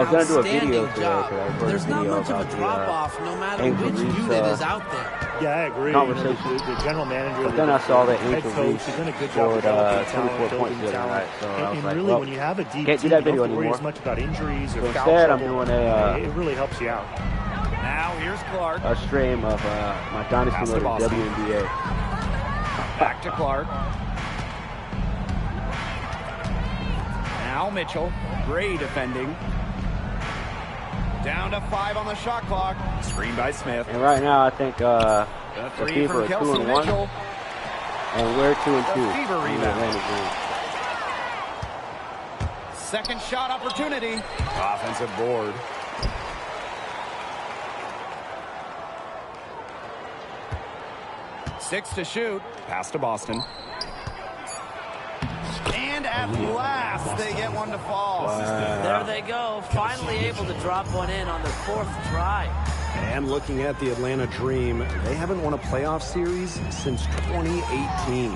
outstanding job. There's not much of a drop-off no matter which unit is out there. Yeah, I agree. Conversation. The general manager, but then I saw that Angel Reese scored 24 points the other night. So I was like, really, well, when you have a deep can't do team, that you video don't worry anymore. as much about injuries or So foul instead, I'm trouble. doing It really helps you out. Now here's Clark. a stream of my Dynasty loaded WNBA. Back to Clark. Now Mitchell. Gray defending. Down to 5 on the shot clock. Screen by Smith. And right now, I think the three Fever from are Kelsey 2-1, Mitchell. and we're 2-2. The Fever in the rebound. Atlantic League. Second shot opportunity. Offensive board. Six to shoot. Pass to Boston. And at last, they get one to fall. There they go. Finally able to drop one in on their 4th try. And looking at the Atlanta Dream, they haven't won a playoff series since 2018.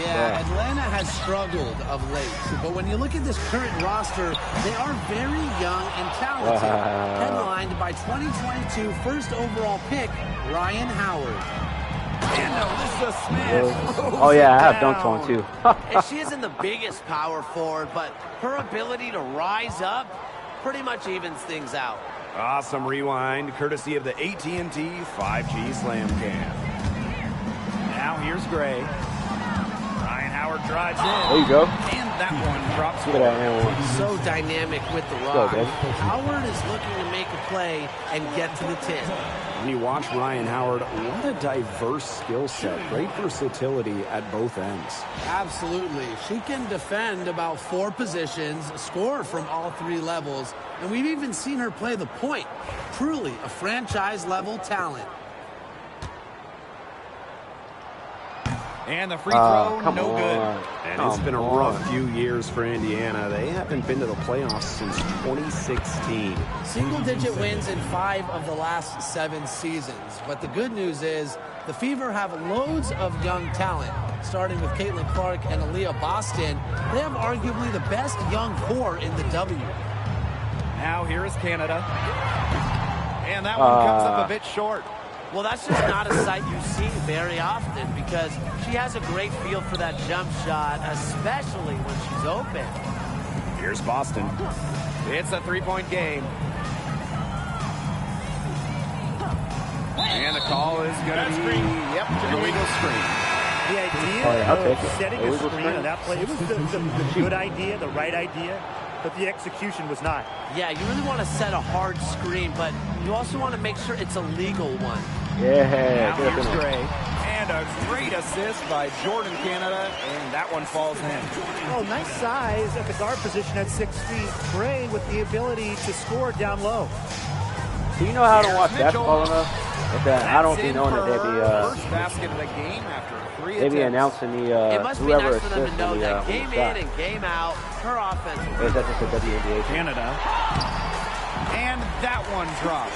Yeah, Atlanta has struggled of late. But when you look at this current roster, they are very young and talented. Headlined by 2022 first overall pick, Ryan Howard. And Alyssa Smith. Oh, yeah, I have dunked on, too. And she isn't the biggest power forward, but her ability to rise up pretty much evens things out. Awesome rewind, courtesy of the AT&T 5G Slam Cam. Now here's Gray. Ryan Howard drives in. There you go. And that one drops. Look at that and one. So dynamic with the rock. Howard is looking to make a play and get to the 10. When you watch Ryan Howard, what a diverse skill set. Great versatility at both ends. Absolutely. She can defend about 4 positions, score from all 3 levels, and we've even seen her play the point. Truly a franchise-level talent. And the free throw, no on. good. And it's been a rough few years for Indiana. They haven't been to the playoffs since 2016. Single-digit wins in 5 of the last 7 seasons. But the good news is the Fever have loads of young talent. Starting with Caitlin Clark and Aaliyah Boston, they have arguably the best young core in the W. Now here is Canada. And that one comes up a bit short. Well, that's just not a sight you see very often because she has a great feel for that jump shot, especially when she's open. Here's Boston. It's a 3-point game. And the call is going to be, illegal screen. The idea of setting a screen on that play, it was the good idea, the right idea, but the execution was not. Yeah, you really want to set a hard screen, but you also want to make sure it's a legal one. Yeah, now here's Gray. And a great assist by Jordan Canada, and that one falls in. Oh, nice size at the guard position at 6 feet. Gray with the ability to score down low. Do you know how to watch basketball enough? I don't be knowing that first basket of the game after 3 they be attempts. announcing the it must be whoever nice for them to know the, that game in and game out, her offense. Or is that just a WNBA? Canada. And that one drops.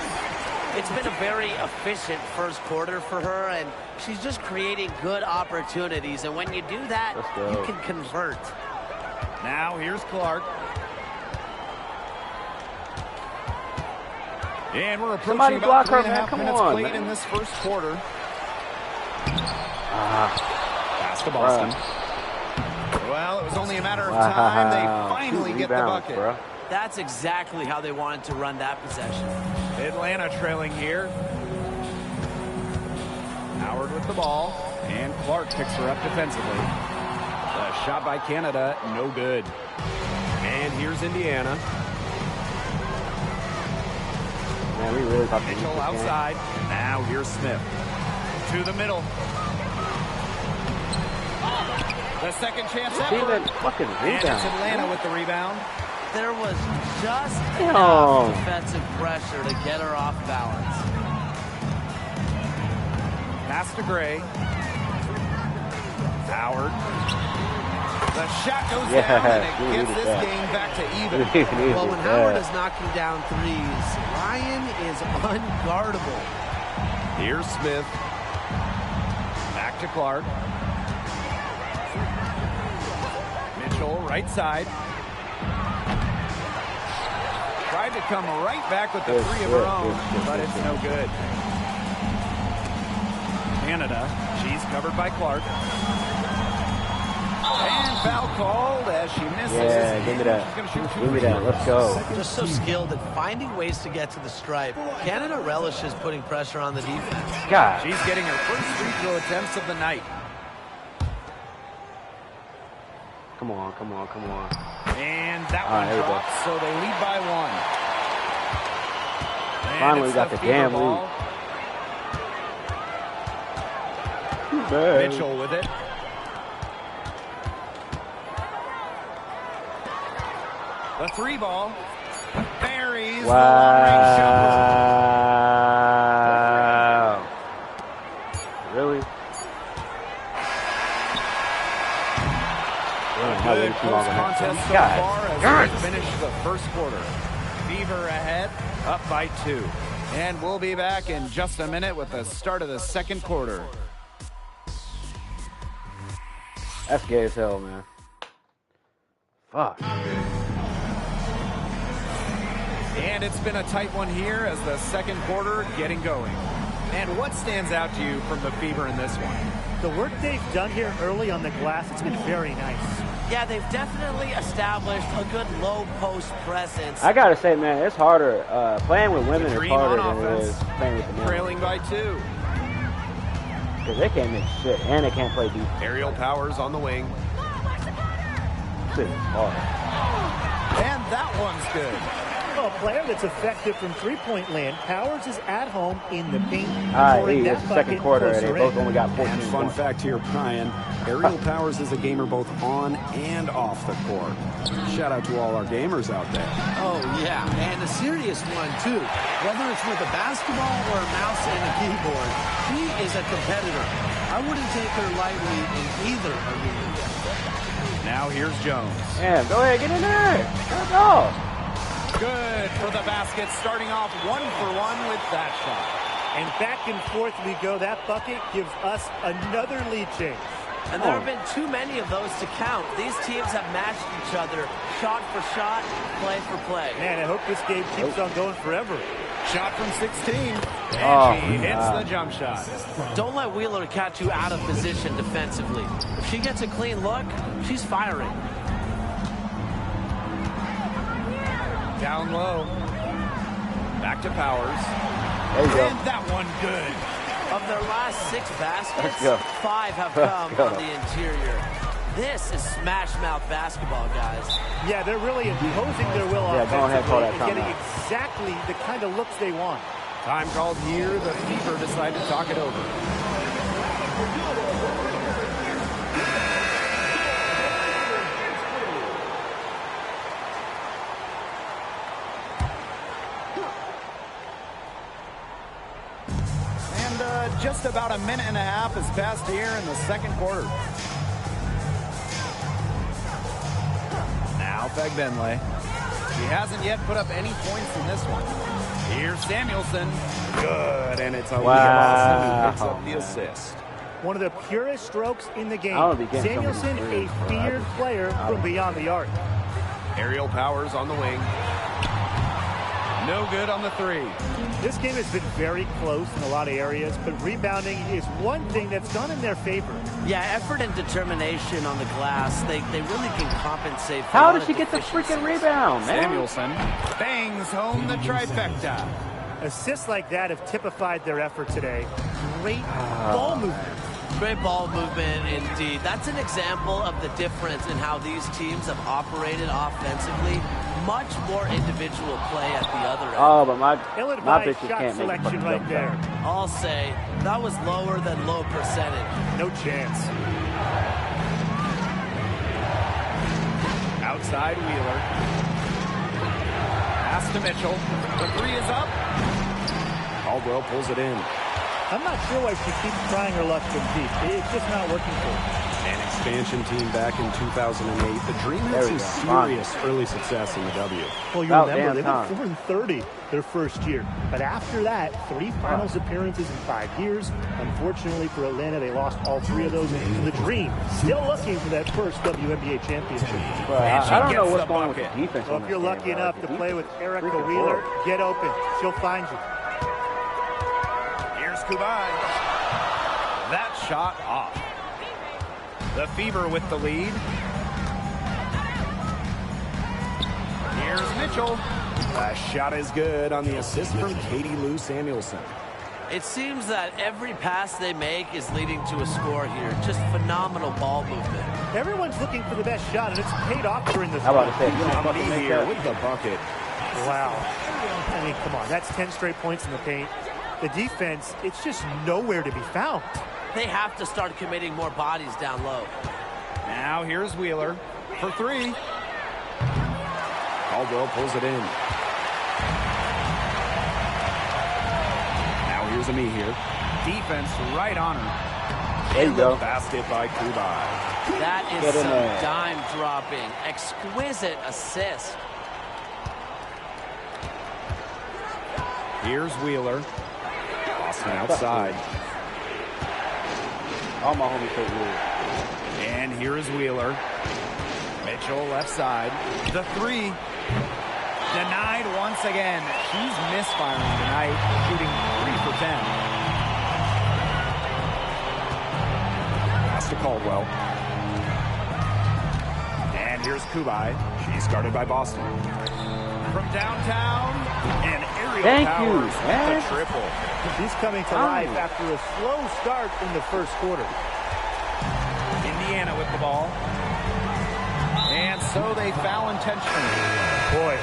It's been a very efficient first quarter for her, and she's just creating good opportunities. And when you do that, you can convert. Now here's Clark. And we're approaching about 3.5 minutes played in this first quarter. Pass to Boston. Well, it was only a matter of time. They finally get the bucket. Bro. That's exactly how they wanted to run that possession. Atlanta trailing here. Howard with the ball. And Clark picks her up defensively. A shot by Canada, no good. And here's Indiana. Man, we really got Mitchell outside. Now here's Smith. To the middle. The second chance ever. Fucking and it's Atlanta with the rebound. There was just enough defensive pressure to get her off balance. Pass to Gray. Howard. The shot goes down and it gets this game back to even. Well, when Howard is knocking down threes, Ryan is unguardable. Here's Smith. Back to Clark. Mitchell, right side. Tried to come right back with the three of her own, but it's no good. Canada, she's covered by Clark. And foul called as she misses. Yeah, give me that. Give me that. Let's go. Just so skilled at finding ways to get to the stripe. Canada relishes putting pressure on the defense. God. She's getting her first free throw attempts of the night. Come on, come on, come on. And that one drops, so they lead by one. And finally got the damn ball. lead. Mitchell with it. The three ball. Buries the long-range jumper. Really? Good close contest so far as we finish the first quarter. Fever ahead, up by 2. And we'll be back in just a minute with the start of the second quarter. That's gay as hell, man. Fuck. And it's been a tight one here as the second quarter getting going. And what stands out to you from the Fever in this one? The work they've done here early on the glass, it's been very nice. Yeah, they've definitely established a good low post presence. I gotta say, man, it's harder. Playing with women is harder than it is playing with the men. Trailing by 2. Because they can't make shit, and they can't play defense. Aerial Powers on the wing. Shit is hard. And that one's good. A player that's effective from three-point land. Powers is at home in the paint. It's the second quarter, and they both only got 14 And fun points. fact here, Brian, Aerial Powers is a gamer both on and off the court. Shout out to all our gamers out there. Oh, yeah, and a serious one, too. Whether it's with a basketball or a mouse and a keyboard, she is a competitor. I wouldn't take her lightly in either arena. Now here's Jones. Yeah, go ahead, get in there. Let's go. Good for the basket, starting off 1-for-1 with that shot. And back and forth we go. That bucket gives us another lead change. And there have been too many of those to count. These teams have matched each other shot for shot, play for play. Man, I hope this game keeps on going forever. Shot from 16. And she hits the jump shot. Don't let Wheeler catch you out of position defensively. If she gets a clean look, she's firing. Down low. Back to Powers. There you go. And that one good. Of their last 6 baskets, Let's go. 5 have come on the interior. This is smash-mouth basketball, guys. Yeah, they're really imposing their will Yeah, go ahead, call offensively that and getting timeout. exactly the kind of looks they want. Time called here. The Fever decide to talk it over. Just about a minute and a half has passed here in the second quarter. Now Fegbenle. He hasn't yet put up any points in this one. Here's Samuelson. Good, and it's Aaliyah Boston who picks up the assist. One of the purest strokes in the game. I'll be getting Samuelson, a feared player from beyond the arc. Aerial Powers on the wing. No good on the 3. This game has been very close in a lot of areas, but rebounding is one thing that's gone in their favor. Yeah, effort and determination on the glass, they really can compensate for How a lot did she of get the deficiencies. freaking rebound, man? Samuelson bangs home the trifecta. Assists like that have typified their effort today. Great ball movement. Great ball movement, indeed. That's an example of the difference in how these teams have operated offensively. Much more individual play at the other end. Oh, but my Ill-advised bitches shot can't make a selection fucking right jump there. shot. I'll say that was lower than low percentage. No chance. Outside Wheeler. Pass to Mitchell. The 3 is up. Caldwell pulls it in. I'm not sure why she keeps trying her luck from deep. It's just not working for her. And it's expansion team back in 2008, the Dream had some serious early success in the W. Well, you remember, they went 4-30 their first year. But after that, 3 finals appearances in 5 years. Unfortunately for Atlanta, they lost all 3 of those. And the Dream still looking for that first WNBA championship. Well, I don't know what's going on with the defense. Well, if you're lucky enough to play with Erica Wheeler, get open. She'll find you. Here's Kubai. That shot off. The Fever with the lead. Here's Mitchell. A shot is good on the assist from Katie Lou Samuelson. It seems that every pass they make is leading to a score here. Just phenomenal ball movement. Everyone's looking for the best shot, and it's paid off during this. How about it? Here with the bucket. Wow. I mean, come on. That's 10 straight points in the paint. The defense, it's just nowhere to be found. They have to start committing more bodies down low. Now here's Wheeler for 3. Caldwell pulls it in. Now here's Ami here. Defense right on her. There you go. Basket by Kubai. That is some dime dropping. Exquisite assist. Here's Wheeler. Boston outside. All my homies take Wheeler. And here is Wheeler. Mitchell left side. The 3. Denied once again. She's misfiring tonight, shooting 3 for 10. Pass to Caldwell. And here's Kubai. She's guarded by Boston. From downtown, and Ariel Powers with the triple. He's coming to life after a slow start in the first quarter. Indiana with the ball. And so they foul intentionally. Boy,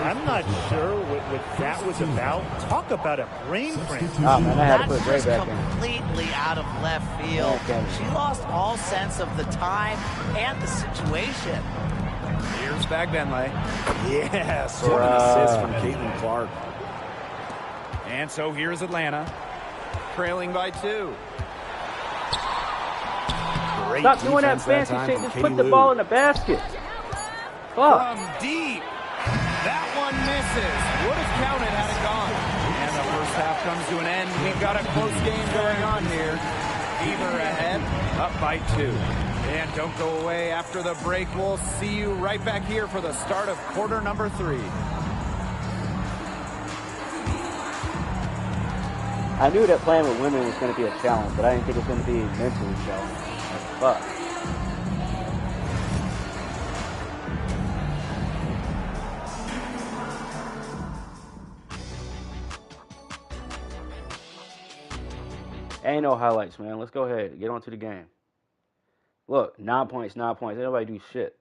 I'm not sure what that was about. Talk about a brain print. Oh, man, I had to put Gray That's back in. completely out of left field. Okay. She lost all sense of the time and the situation. Here's Bagbenley. Yes, what an assist from Caitlin Clark. And so here's Atlanta, trailing by 2. Great Stop doing that fancy shit. Just put the ball in the basket. Fuck. From deep. That one misses. Would have counted had it gone. And the first half comes to an end. We've got a close game going on here. Fever ahead, up by 2. And don't go away after the break. We'll see you right back here for the start of quarter number 3. I knew that playing with women was going to be a challenge, but I didn't think it was going to be mentally challenging. Fuck. Ain't no highlights, man. Let's go ahead. Get on to the game. Look, 9 points, 9 points. Ain't nobody do shit.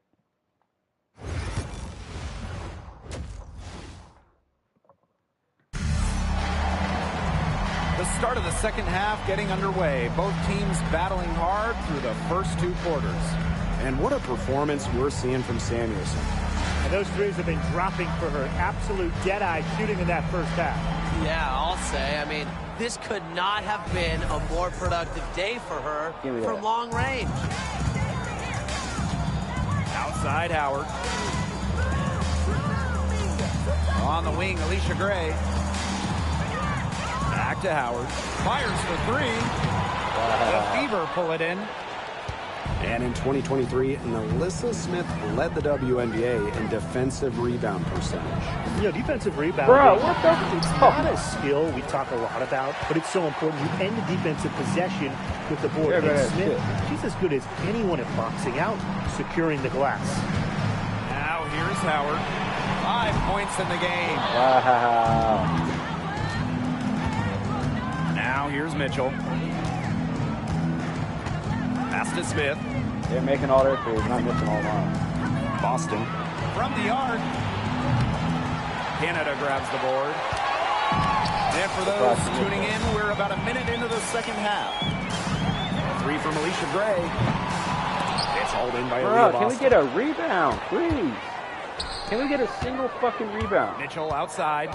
The start of the second half getting underway. Both teams battling hard through the first 2 quarters. And what a performance we're seeing from Samuelson. And those threes have been dropping for her. Absolute dead-eye shooting in that first half. Yeah, I'll say. I mean, this could not have been a more productive day for her from long range. Outside Howard. On the wing, Alicia Gray. Back to Howard. Fires for 3. The Fever pull it in. And in 2023, Nalissa Smith led the WNBA in defensive rebound percentage. You know, defensive rebound. Bro, what the? It's not a skill we talk a lot about, but it's so important. You end the defensive possession with the board. Yeah, and Smith, she's as good as anyone at boxing out, securing the glass. Now here's Howard. 5 points in the game. Wow. Now here's Mitchell. Pass to Smith. They're making all their threes, not missing all mine. Boston. From the arc. Canada grabs the board. And for those tuning in, we're about a minute into the second half. 3 from Alicia Gray. It's hauled in by Aaliyah Boston. Can we get a rebound, please? Can we get a single fucking rebound? Mitchell outside.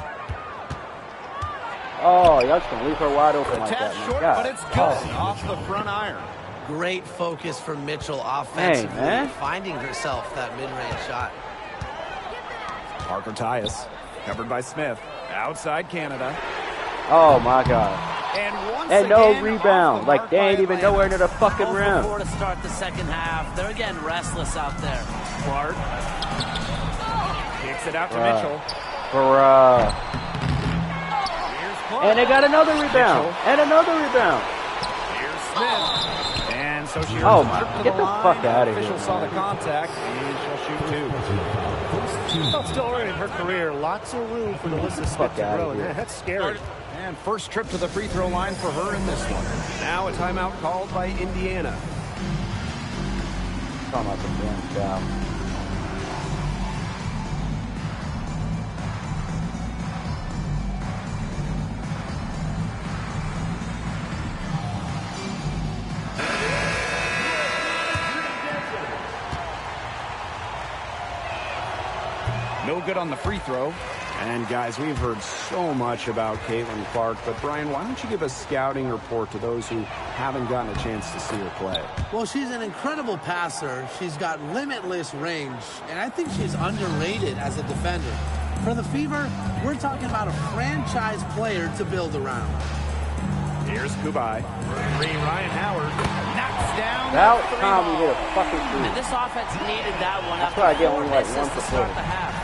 Oh, y'all just gonna leave her wide open like that, Attached man. short, God. but it's good off the front iron. Great focus from Mitchell offensively, man. finding herself that mid-range shot. Parker Tyus, covered by Smith. Outside Canada. Oh, my God. And no rebound. Like, they ain't even nowhere near the fucking rim. 4 to start the second half. They're again restless out there. Clark kicks it out to Mitchell. Here's Clark. And they got another rebound. Mitchell. And another rebound. Here's Smith. And so she Oh, earns a my. trip to Get the line. fuck out of here, Official saw the man. contact, and she'll shoot 2. Well, still early in her career. Lots of room for Melissa Smith to outta grow, and here. that's scary. And first trip to the free throw line for her in this one. Now a timeout called by Indiana. Talking about some damn foul. No good on the free throw. And guys, we've heard so much about Caitlin Clark, but Brian, why don't you give a scouting report to those who haven't gotten a chance to see her play? Well, she's an incredible passer. She's got limitless range, and I think she's underrated as a defender. For the Fever, we're talking about a franchise player to build around. Here's Kubai. Ryan Howard knocks down About the three time we ball. hit a fucking And three. this offense needed that one That's after why I get 4 only like misses one to for start four. the half.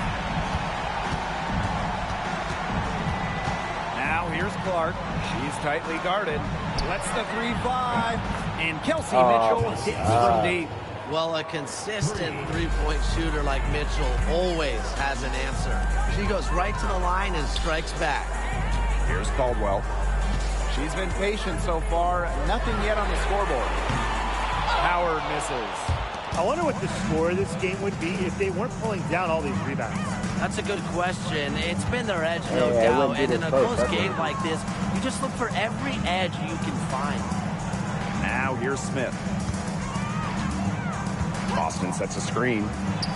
Now here's Clark. She's tightly guarded. Lets the 3 fly. And Kelsey Mitchell hits from deep. Well, a consistent three-point shooter like Mitchell always has an answer. She goes right to the line and strikes back. Here's Caldwell. She's been patient so far. Nothing yet on the scoreboard. Howard misses. I wonder what the score of this game would be if they weren't pulling down all these rebounds. That's a good question. It's been their edge, no Yeah, it doubt. wouldn't be And in this a close, close that's game what- like this, you just look for every edge you can find. Now here's Smith. Boston sets a screen.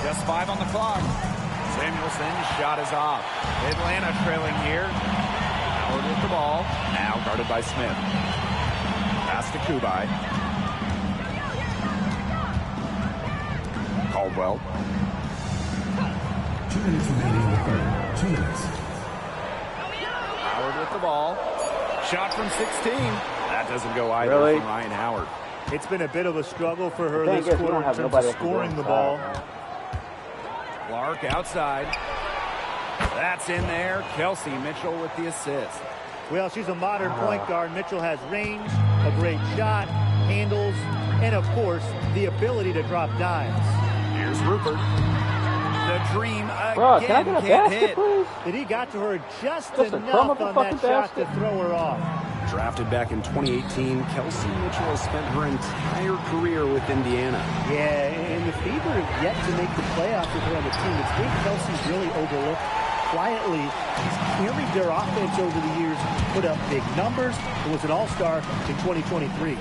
Just 5 on the clock. Samuelson's shot is off. Atlanta trailing here. Howard with the ball. Now guarded by Smith. Pass to Kubai. Caldwell. 2 minutes remaining in the third. 2 minutes. Howard with the ball. Shot from 16. That doesn't go either Really? from Ryan Howard. It's been a bit of a struggle for her The thing this is, we quarter don't in have terms nobody of that can go scoring the inside, ball. man. Clark outside. That's in there. Kelsey Mitchell with the assist. Well, she's a modern point guard. Mitchell has range, a great shot, handles, and of course, the ability to drop dimes. Here's Rupert. The dream Bro, again can I get a can't basket, hit. please? And he got to her just Just a crumb enough of a on that fucking shot to basket. throw her off. Drafted back in 2018, Kelsey Mitchell has spent her entire career with Indiana. Yeah, and the Fever have yet to make the playoffs with her on the team. It's been Kelsey's really overlooked. Quietly, he's carried their offense over the years, put up big numbers, and was an all-star in 2023.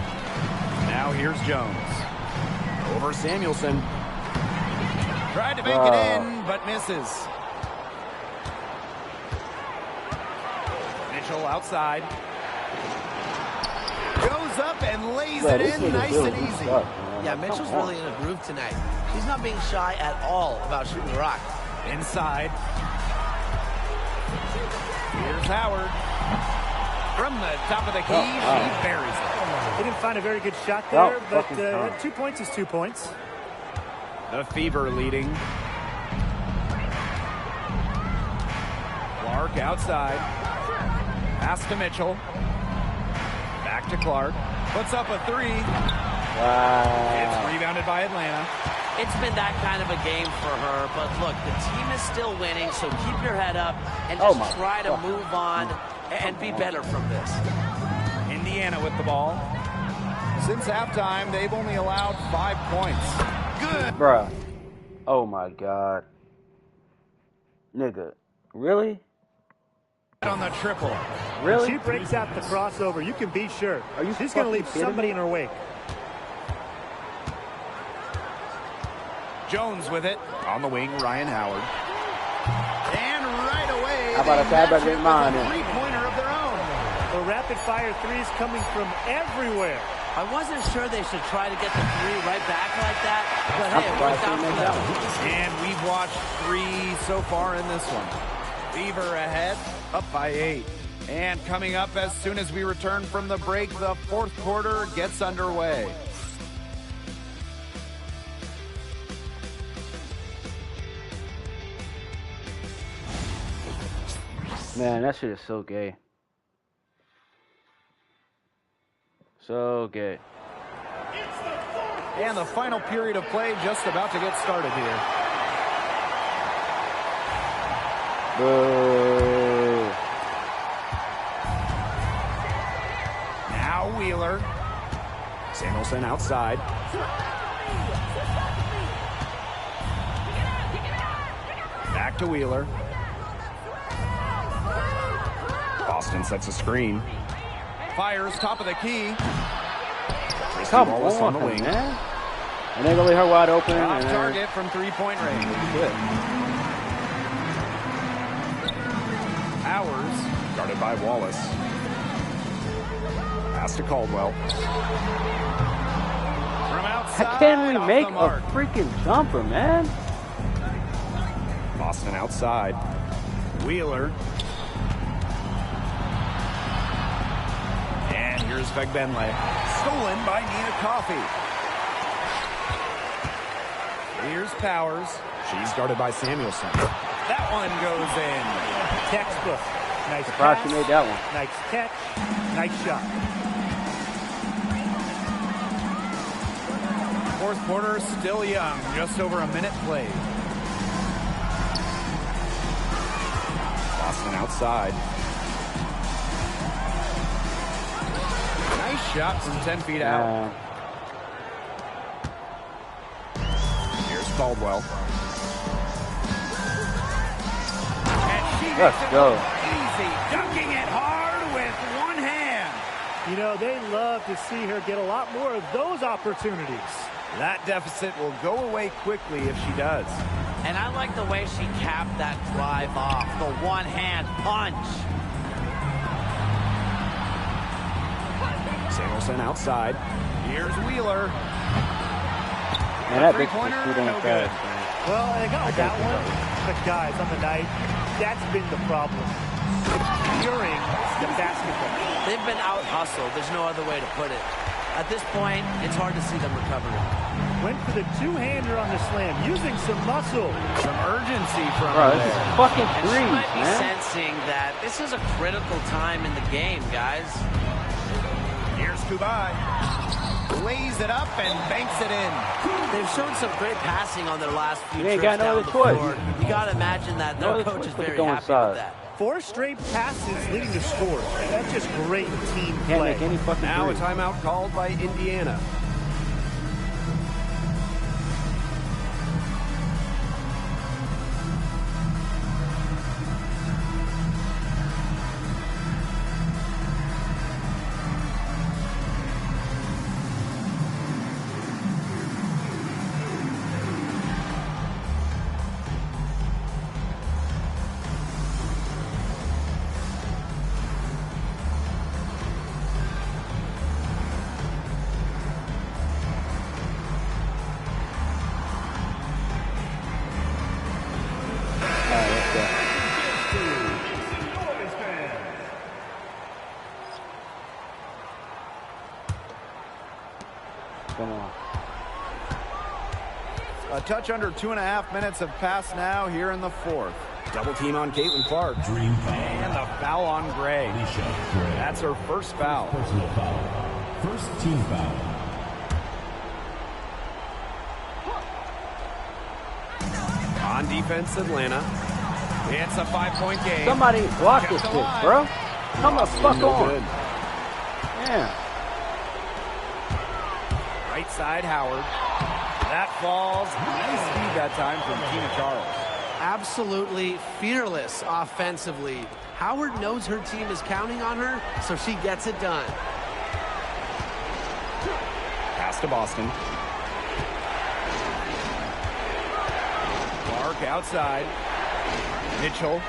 Now here's Jones. Over Samuelson. Tried to make it in, but misses. Mitchell outside. Goes up and lays Yeah, it this in nigga's nice really and easy. stuck, man. Yeah, Like, Mitchell's come on. really in a groove tonight. She's not being shy at all about shooting the rock. Inside. Here's Howard. From the top of the key, she buries it. They didn't find a very good shot Well, there, but fucking time. 2 points is 2 points. The Fever leading. Clark outside. Pass to Mitchell. Back to Clark. Puts up a 3. Wow. It's rebounded by Atlanta. It's been that kind of a game for her, but look, the team is still winning, so keep your head up and Oh just my try to fuck. move on and be better from this. Indiana with the ball. Since halftime, they've only allowed 5 points. Good. Bruh. Oh my God. Nigga. Really? On the triple. When Really? she breaks out the crossover, you can be sure Are you she's going to fucking leave kidding somebody me? in her wake. Jones with it. On the wing, Ryan Howard. And right away, How about they a tag match back it in with mine a then? three-pointer of their own. The rapid-fire threes coming from everywhere. I wasn't sure they should try to get the three right back like that, but hey, it worked out for them. And we've watched 3 so far in this one. Fever ahead, up by 8. And coming up as soon as we return from the break, the 4th quarter gets underway. Man, that shit is so gay. So gay. And the final period of play just about to get started here. Boo. Now Wheeler. Samuelson outside. Back to Wheeler. Boston sets a screen. Fires top of the key. Come Wallace on the on, wing. man. And they're going to leave her wide open. Off and target from 3-point range. Good. Powers. Guarded by Wallace. Pass to Caldwell. From outside. How can we off make the a mark. freaking jumper, man? Boston outside. Wheeler. And here's Vegbenle. Stolen by Nina Coffey. Here's Powers. She's guarded by Samuelson. That one goes in. Textbook. Nice Surprised pass. she made that one. Nice catch. Nice shot. 4th quarter still young. Just over a minute played. Boston outside. Nice shot from 10 feet out. Here's Caldwell. And she Let's makes it go. look easy. Dunking it hard with one hand. You know, they love to see her get a lot more of those opportunities. That deficit will go away quickly if she does. And I like the way she capped that drive off, the one-hand punch. Samuelson outside. Here's Wheeler. Man, that bitch Three-pointer, is too damn no good. fast, man. Well, they got that one. But guys, on the night, that's been the problem. Securing the basketball. They've been out-hustled. There's no other way to put it. At this point, it's hard to see them recovering. Went for the two-hander on the slam, using some muscle. Some urgency from Bro, her this is there. fucking And she threes, might be man. sensing that this is a critical time in the game, guys. Here's Kubai. Lays it up and banks it in. They've shown some great passing on their last few You ain't trips got no down other the choice. floor. You got to imagine that No their other coach choice is but to very go happy inside. with that. 4 straight passes leading to scores. That's just great team Can't play. make any fucking Now a threes. timeout called by Indiana. Come on. A touch under 2.5 minutes have passed now here in the 4th. Double team on Caitlin Clark. Dream foul. And the foul on Gray. Alicia Gray. That's her first foul. Personal foul. First team foul. On defense, Atlanta. It's a 5-point game. Somebody block this Kept shit, alive. bro. Come the fuck No on. good. Yeah. Right side, Howard. That falls. Nice speed that time from Tina Charles. Absolutely fearless offensively. Howard knows her team is counting on her, so she gets it done. Pass to Boston. Clark outside. Mitchell.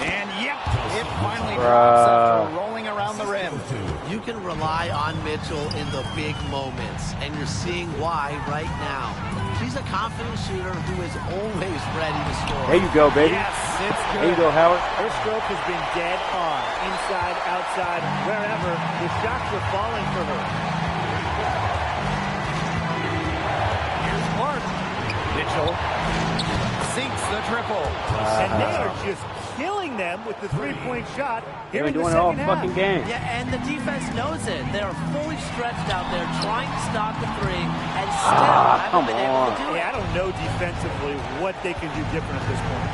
And yep, it finally drops after rolling around the rim. You can can rely on Mitchell in the big moments, and you're seeing why right now. She's a confident shooter who is always ready to score. There you go, baby. Yes, it's good. There you go, Howard. Her stroke has been dead on. Inside, outside, wherever. The shots were falling for her. Here's Clark. Mitchell sinks the triple. And they are just killing them with the three-point shot here They've in been the doing it all second half. fucking game. Yeah, and the defense knows it. They're fully stretched out there trying to stop the three and still haven't been able to do it. Yeah, I don't know defensively what they can do different at this point.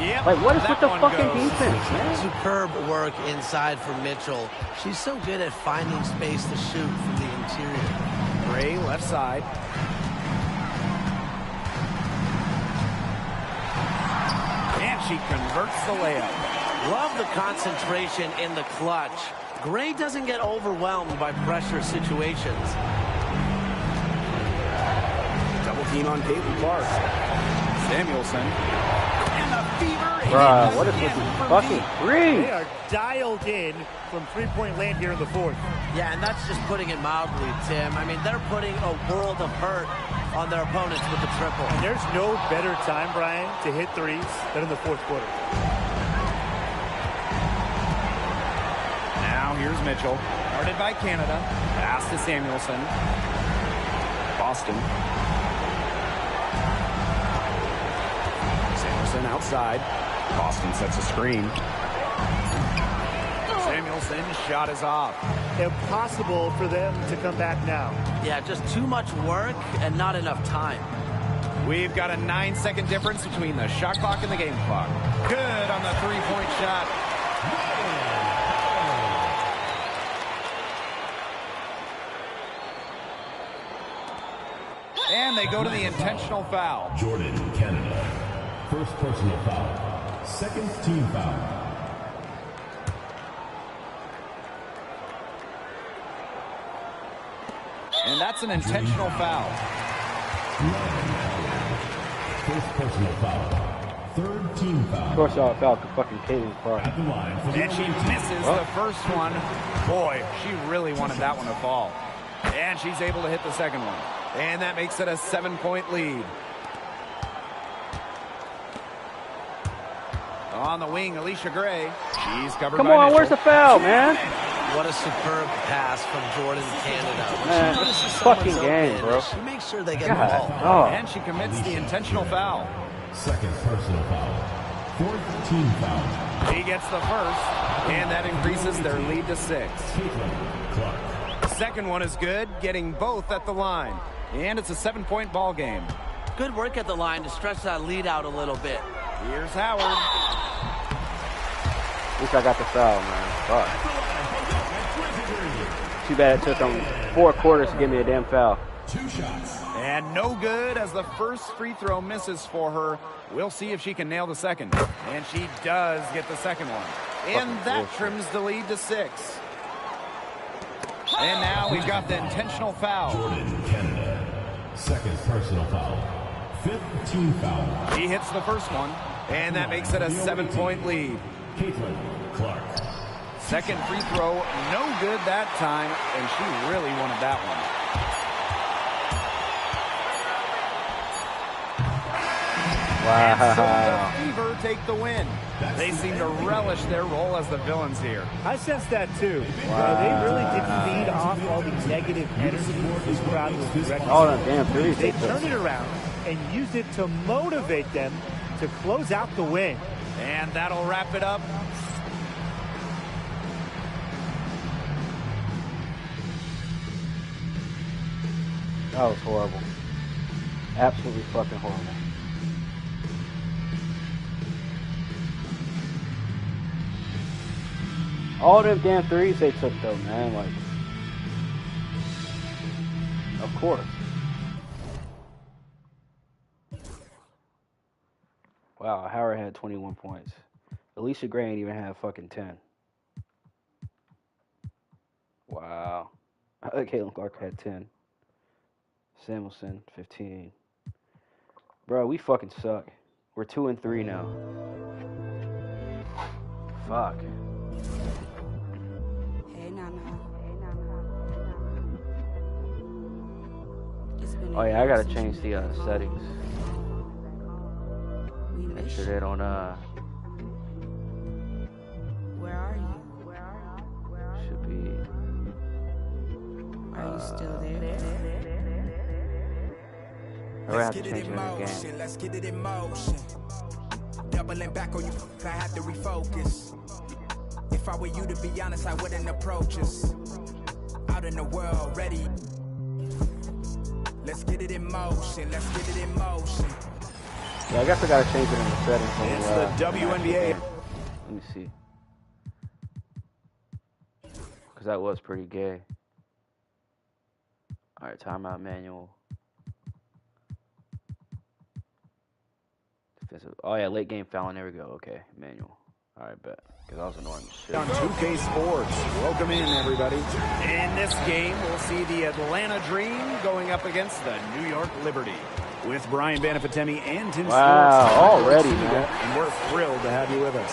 Yep, Like, what is that with the one fucking goes. defense, man? Superb work inside for Mitchell. She's so good at finding space to shoot from the interior. Gray left side. And she converts the layup. Love the concentration in the clutch. Gray doesn't get overwhelmed by pressure situations. Double team on Caitlin Clark. Samuelson. And the fever. Bruh, what is with this fucking three? They are dialed in from three-point land here in the fourth. Yeah, and that's just putting it mildly, Tim. I mean, they're putting a world of hurt on their opponents with the triple. And there's no better time, Brian, to hit threes than in the fourth quarter. Now here's Mitchell. Guarded by Canada. Pass to Samuelson. Boston. Samuelson outside. Boston sets a screen. Samuelson's shot is off. Impossible for them to come back now. Yeah, just too much work and not enough time. We've got a 9-second difference between the shot clock and the game clock. Good on the three-point shot. And they go to the intentional foul. Jordan, Canada. First personal foul. Second team foul. And that's an intentional foul. First personal foul. Third team foul. Of course, y'all foul fucking Caitlin Clark. At the line for the And she away team. misses the first one. Boy, she really wanted that one to fall. And she's able to hit the second one. And that makes it a 7-point lead. On the wing, Alicia Gray. She's covered Come by on, Mitchell. where's the foul, man? What a superb pass from Jordan Canada. When Man, she notices this someone's fucking game, open, bro. She makes sure they get the God, ball. oh. And she commits the intentional foul. Second personal foul. Fourth team foul. She gets the first, and that increases their lead to 6. Caitlin Clark. Second one is good, getting both at the line. And it's a 7-point ball game. Good work at the line to stretch that lead out a little bit. Here's Howard. At least I got the foul, man. Fuck. Too bad it took them 4 quarters to give me a damn foul. 2 shots. And no good as the first free throw misses for her. We'll see if she can nail the second. And she does get the second one. And that trims the lead to 6. And now we've got the intentional foul. Jordan, Canada. Second personal foul. Fifth team foul. She hits the first one. And that makes it a 7-point lead. Caitlin Clark. Second free throw, no good that time, and she really wanted that one. Wow. And so the Fever take the win. They seem to relish their role as the villains here. I sense that too. They really did feed off all the negative energy this crowd was directing. All them damn threes They they took. turned it around and used it to motivate them to close out the win. And that'll wrap it up. That was horrible. Absolutely fucking horrible. All them damn threes they took though, man. Like, of course. Wow, Howard had 21 points. Alicia Gray ain't even had fucking 10. Wow. Caitlin Clark had 10. Samuelson, 15. Bro, we fucking suck. We're 2-3 now. Fuck. Oh yeah, I gotta change the settings. Make sure they don't Where are you? should be. Are you still there? I have to change it in the game. Let's get it in motion. Doubling back on you, I have to refocus. If I were you, to be honest, I wouldn't approach us. Out in the world, ready. Let's get it in motion. Let's get it in motion. Yeah, I guess I gotta change it in the settings. It's the WNBA. Let me see. Because that was pretty gay. Alright, timeout manual. Defensive. Oh yeah, late game fouling. There we go. Okay, manual. Alright, bet. Because I was annoying shit. On 2K Sports. Welcome in, everybody. In this game, we'll see the Atlanta Dream going up against the New York Liberty. With Brian Banafitemi and Tim Wow, Stewart. already, man. And we're thrilled to have you with us.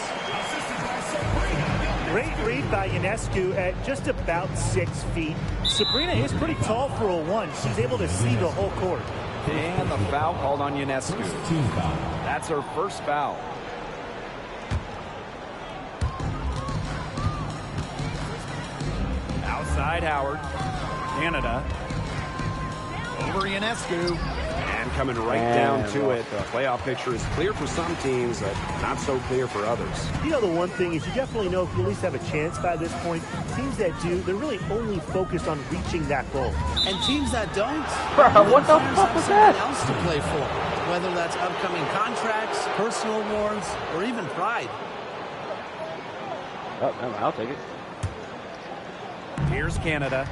Great read by Ionescu at just about 6 feet. Sabrina is pretty tall for a 1. She's able to see the whole court. And the foul called on Ionescu. Team foul. That's her first foul. Outside Howard. Canada. Over Ionescu. And coming right down to it, the playoff picture is clear for some teams, but not so clear for others. You know, the one thing is you definitely know if you at least have a chance by this point. Teams that do, they're really only focused on reaching that goal. And teams that don't, What the players fuck have was something that? else to play for, whether that's upcoming contracts, personal awards, or even pride. Oh, no, I'll take it. Here's Canada.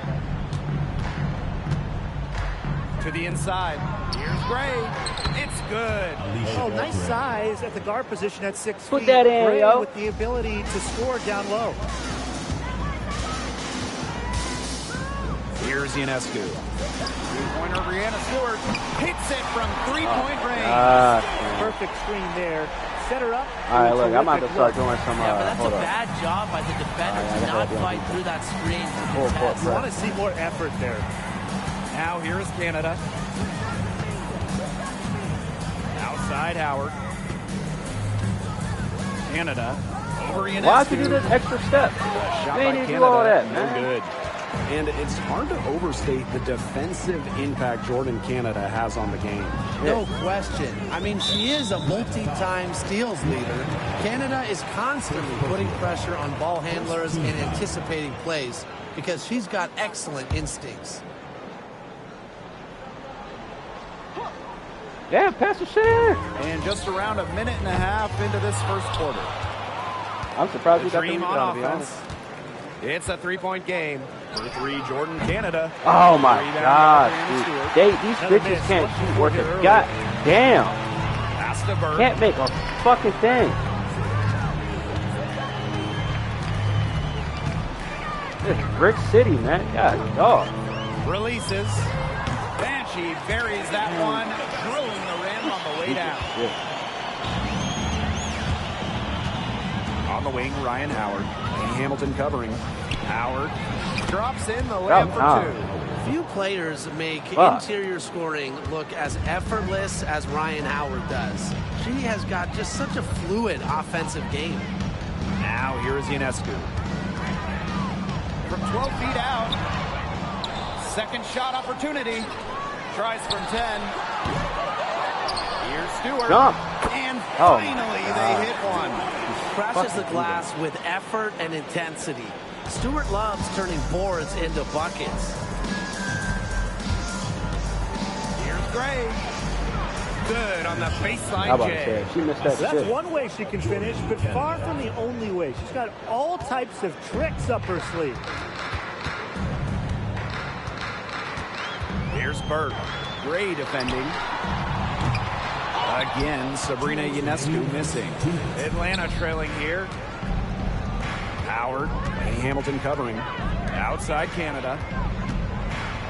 To the inside. Here's Gray. It's good. Oh, nice size at the guard position at 6 feet. Put that in, Gray yo. with the ability to score down low. Here's Ionescu. Three-pointer, Brianna Stewart hits it from three-point range. Perfect screen there. Set her up. All right, look, I'm about to Terrific start look. doing some. Yeah, but that's hold a up. bad job by the defender to not fight through that screen. Full court You want press. to see more effort there. Now here's Canada. Outside Howard. Canada over Ionescu. Why'd you do this extra step? Shot You by ain't need to Canada, do all that, no man. good. And it's hard to overstate the defensive impact Jordan Canada has on the game. No question. I mean, she is a multi-time steals leader. Canada is constantly putting pressure on ball handlers and anticipating plays because she's got excellent instincts. Yeah, pass the shit in. And just around a minute and a half into this first quarter. I'm surprised we The got the Dream rebound, on to be honest. offense. It's a three-point game. For three, Jordan Canada. Oh my Rebound God, by Brianna dude. Stewart. These Another bitches miss. can't One shoot more worth here a early. goddamn. Pass to Bird. Can't make a fucking thing. This Brick City, man. God, dog. Releases. And she buries that one, drilling the rim on the way down. Shit. On the wing, Ryan Howard. And Hamilton covering. Howard drops in the layup for two. Few players make Fuck. interior scoring look as effortless as Ryan Howard does. She has got just such a fluid offensive game. Now here is Ionescu. From 12 feet out. Second shot opportunity. Tries from 10. Here's Stewart. Jump. And Oh, finally my they God. hit one. Crashes the glass with effort and intensity. Stewart loves turning boards into buckets. Here's Gray. Good on the How baseline about J. that? She missed that So that's shit. one way she can finish, but far from the only way. She's got all types of tricks up her sleeve. Here's Bird. Gray defending. Again, Sabrina Ionescu missing. Atlanta trailing here. Howard. And Hamilton covering. Outside Canada.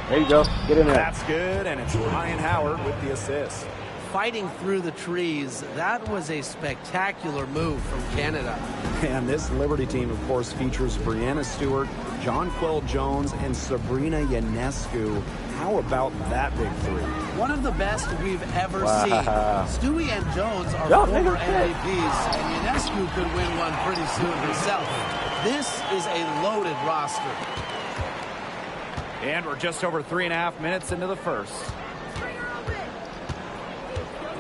There you go. Get in there. That's good, and it's Ryan Howard with the assist. fighting through the trees. That was a spectacular move from Canada. And this Liberty team, of course, features Brianna Stewart, Jonquel Jones, and Sabrina Ionescu. How about that big three? One of the best we've ever seen. Stewie and Jones are former MVPs, and Ionescu could win one pretty soon herself. This is a loaded roster. And we're just over 3.5 minutes into the first.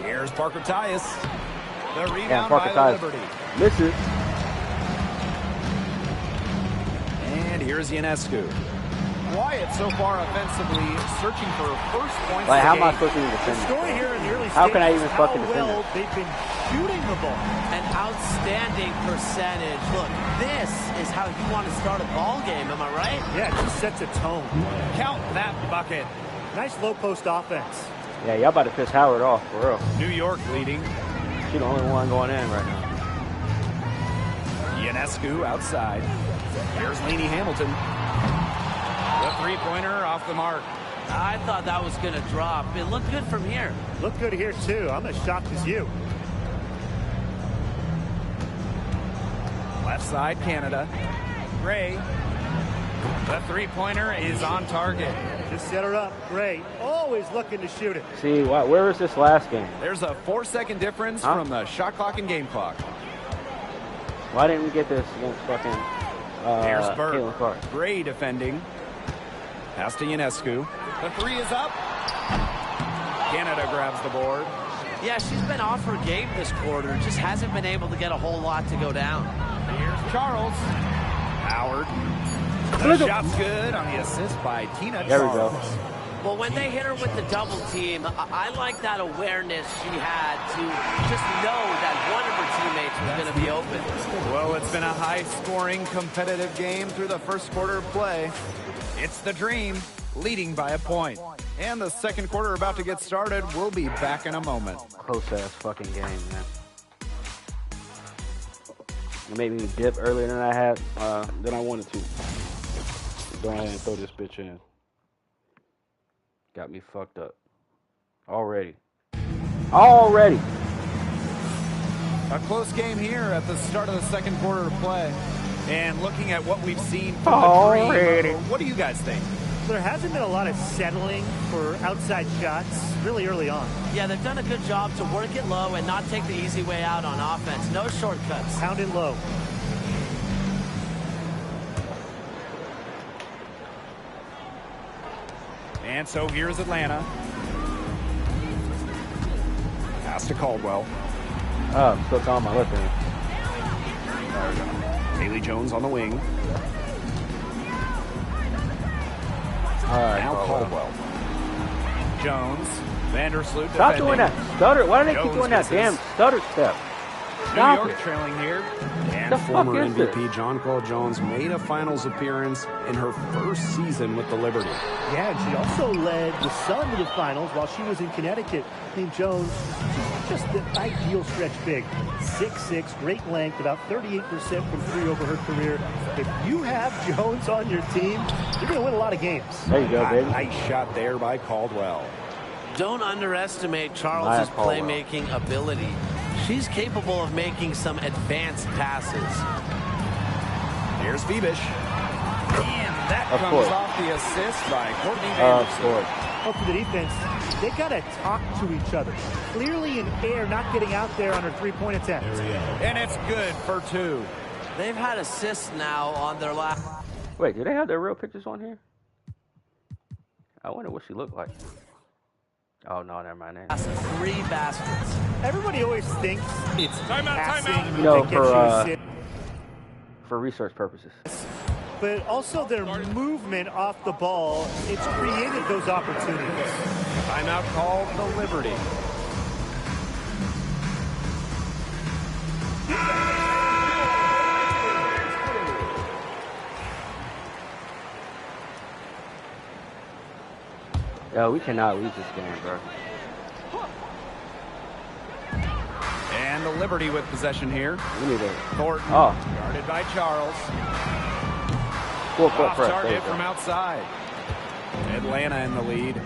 Here's Parker Tyus. The rebound by the Liberty. Misses. And here's Ionescu. Wyatt so far offensively searching for first points. Like, how am I supposed to even defend The story here in the early How can I stages even is fucking how defend well it? they've been shooting the ball. An outstanding percentage. Look, this is how you want to start a ball game, am I right? Yeah, it just sets a tone. Count that bucket. Nice low post offense. Yeah, y'all about to piss Howard off, for real. New York leading. She's the only one going in right now. Ionescu outside. Here's Lainey Hamilton. The three-pointer off the mark. I thought that was going to drop. It looked good from here. Look good here, too. I'm as shocked as you. Left side, Canada. Gray. The three-pointer is on target. Just set her up. Gray. Always looking to shoot it. See, where was this last game? There's a 4-second difference from the shot clock and game clock. Why didn't we get this against fucking Here's Caitlin Clark? Gray defending. Pass to Ionescu. The three is up. Canada grabs the board. Yeah, she's been off her game this quarter. Just hasn't been able to get a whole lot to go down. Here's Charles. Howard. The shot's good on the assist by Tina There Charles. we go. Well, when they hit her with the double team, I like that awareness she had to just know that one of her teammates was going to be open. Well, it's been a high-scoring, competitive game through the first quarter of play. It's the Dream leading by a point. And the second quarter about to get started. We'll be back in a moment. Close-ass fucking game, man. It made me dip earlier than I wanted to. Go ahead and throw this bitch in. Got me fucked up. Already. A close game here at the start of the second quarter of play. And looking at what we've seen from the Dream, what do you guys think? There hasn't been a lot of settling for outside shots really early on. Yeah, they've done a good job to work it low and not take the easy way out on offense. No shortcuts. Pound it low. And so here's Atlanta. Pass to Caldwell. Oh, I'm still calling my left hand. There we go. Haley Jones on the wing. All right, Now Caldwell. Jones. Vandersloot Stop defending. doing that stutter. Why do they keep Jones doing that misses. damn stutter step? New Stop York it. trailing here. The And former fuck is MVP Jonquel Jones made a finals appearance in her first season with the Liberty. Yeah, and she also led the Sun to the finals while she was in Connecticut. Team Jones, just the ideal stretch big. 6'6", great length, about 38% from three over her career. If you have Jones on your team, you're going to win a lot of games. There you go, baby. Nice shot there by Caldwell. Don't underestimate Charles's playmaking ability. She's capable of making some advanced passes. Here's Phoebish. And that Of comes course. off the assist by Courtney Of Vandersloot. course. Well, for the defense, they got to talk to each other. Clearly in air, not getting out there on her three-point attempt. And it's good for two. They've had assists now on their last. Wait, do they have their real pictures on here? I wonder what she looked like. Oh, no, never mind that. 3 baskets. Everybody always thinks it's passing. No, that gets you assists. for research purposes. But also their movement off the ball, it's created those opportunities. Timeout called the Liberty. Yo, we cannot lose this game, bro. And the Liberty with possession here. We need a Thornton guarded by Charles. full court Off press. There you target go. from outside. Atlanta in the lead.